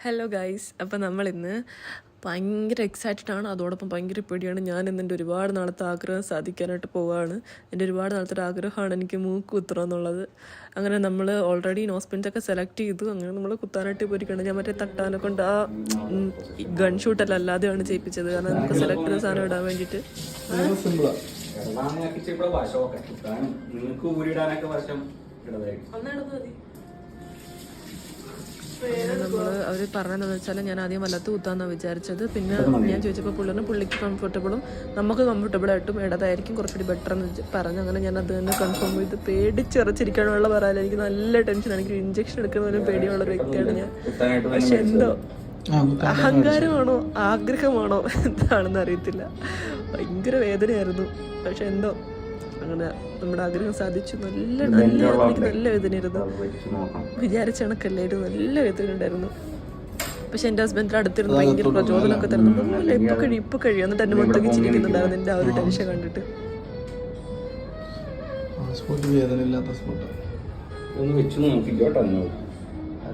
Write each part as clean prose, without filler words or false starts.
Hello guys, അപ്പോൾ നമ്മളിന്ന് ഭയങ്കര എക്സൈറ്റഡ് ആണ്, അതോടൊപ്പം ഭയങ്കര പേടിയാണ്. ഞാൻ ഇന്നെൻ്റെ ഒരുപാട് നാളത്തെ ആഗ്രഹം സാധിക്കാനായിട്ട് പോവുകയാണ്. എൻ്റെ ഒരുപാട് നാളത്തെ ഒരു ആഗ്രഹമാണ് എനിക്ക് മൂക്ക് കുത്തണം എന്നുള്ളത്. അങ്ങനെ നമ്മൾ ഓൾറെഡി നോസ്പിൻസൊക്കെ സെലക്ട് ചെയ്തു. അങ്ങനെ നമ്മൾ കുത്താനായിട്ട് പോയിരിക്കണം. ഞാൻ മറ്റേ തട്ടാനെ കൊണ്ട് ആ ഗൺ ഷൂട്ടല്ല അല്ലാതെയാണ് ചെയ്യിപ്പിച്ചത്. കാരണം നമുക്ക് സെലക്ട് ചെയ്ത സാധനം ഇടാൻ വേണ്ടിയിട്ട്. നമ്മൾ അവർ പറഞ്ഞതെന്ന് വെച്ചാൽ ഞാൻ ആദ്യം വലത്ത് കുത്താന്നാണ് വിചാരിച്ചത്. പിന്നെ ഞാൻ ചോദിച്ചപ്പോൾ പുള്ളിക്ക് കംഫർട്ടബിളും നമുക്ക് കംഫർട്ടബിളായിട്ടും ഇടതായിരിക്കും കുറച്ചുകൂടി ബെറ്റർ എന്ന് പറഞ്ഞു. അങ്ങനെ ഞാൻ അത് തന്നെ കൺഫേം ചെയ്ത് പേടിച്ചിറച്ചിരിക്കാനുള്ള പറയാൻ എനിക്ക് നല്ല ടെൻഷനാണ്. എനിക്ക് ഇഞ്ചക്ഷൻ എടുക്കുന്നതിനും പേടിയുള്ളൊരു വ്യക്തിയാണ് ഞാൻ. പക്ഷെ എന്തോ അഹങ്കാരമാണോ ആഗ്രഹമാണോ എന്താണെന്ന് അറിയത്തില്ല. ഭയങ്കര വേദനയായിരുന്നു. പക്ഷെ എന്തോ അങ്ങനെ നമ്മുടെ ആഗ്രഹം സാധിച്ചു. നല്ല വേദനയായിരുന്നു. വിചാരിച്ച കണക്കല്ലായിരുന്നു, നല്ല വേദന ഉണ്ടായിരുന്നു. പക്ഷെ എൻ്റെ ഹസ്ബൻഡിൻ്റെ അടുത്തിരുന്ന് ഭയങ്കര പ്രചോദനമൊക്കെ തരുന്നുണ്ട്. ഇപ്പൊ കഴിയും എന്നിട്ട് എൻ്റെ മുഖത്തേക്ക് ചിരിക്കുന്നുണ്ടായിരുന്നു എൻ്റെ ആ ഒരു ടെൻഷൻ കണ്ടിട്ട്.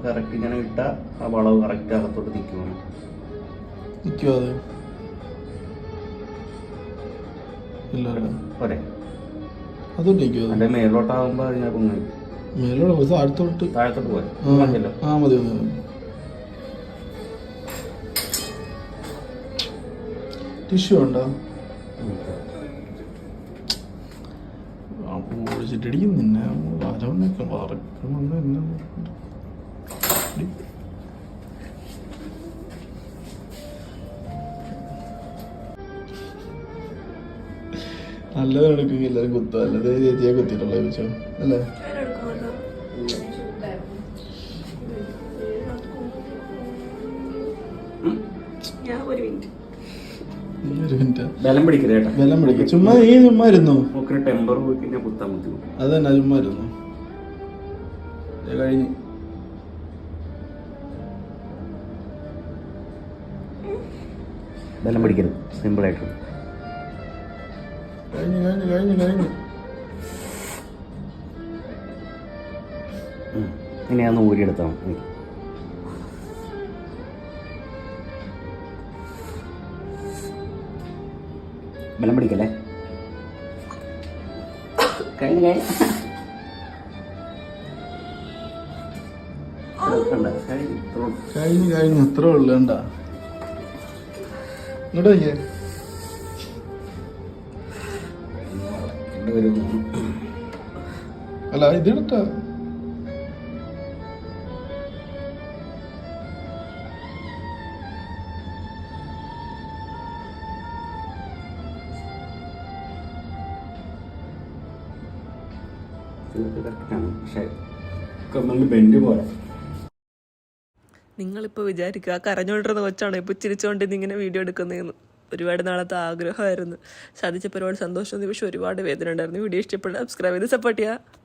കറക്റ്റ് ഇങ്ങനെ ഇട്ട ആ വളവ് കറക്റ്റ് അകത്തോട്ട് നിൽക്കുവാണ്. അല്ലെ മേലോട്ടാകുമ്പോ മേലോട്ട് താഴത്തോട്ട് പോയി മതി. ടിഷ്യൂ ഉണ്ടോ? ഒഴിച്ചിട്ടടിക്കും നിന്നെ വരവന്നൊക്കെ വറക്കുന്നുണ്ട്. എന്നെ നല്ലതാണ് എല്ലാവരും കുത്തുക. അല്ലത് ചേച്ചിയെ കുത്തിയിട്ടുള്ള ചോദിച്ചോ അല്ലേ? ബലം പിടിക്കും. ചുമ്മാ ഇരുന്നു. അത് തന്നെ ചുമ്മാ ഇരുന്നു. കഴിഞ്ഞു. ബലം പിടിക്കരുത്, സിമ്പിൾ ആയിട്ട് കഴിഞ്ഞു. ഇനി അന്ന് ഊരിയെടുത്താൽ മതി. ബലം പിടിക്കല്ലേ? കഴിഞ്ഞു എത്ര ഉള്ളണ്ട ഇങ്ങോട്ടേ. അല്ല ഇതിടട്ട നിങ്ങളിപ്പോൾ വിചാരിക്കുക കരഞ്ഞോണ്ടിരുന്ന കൊച്ചാണ് ഇപ്പോൾ ചിരിച്ചുകൊണ്ട് ഇങ്ങനെ വീഡിയോ എടുക്കുന്നതെന്ന്. ഒരുപാട് നാളത്തെ ആഗ്രഹമായിരുന്നു, സാധിച്ചപ്പോൾ ഒരുപാട് സന്തോഷം. പക്ഷേ ഒരുപാട് വേദന ഉണ്ടായിരുന്നു. വീഡിയോ ഇഷ്ടപ്പെട്ടാൽ സബ്സ്ക്രൈബ് ചെയ്ത് സപ്പോർട്ട് ചെയ്യുക.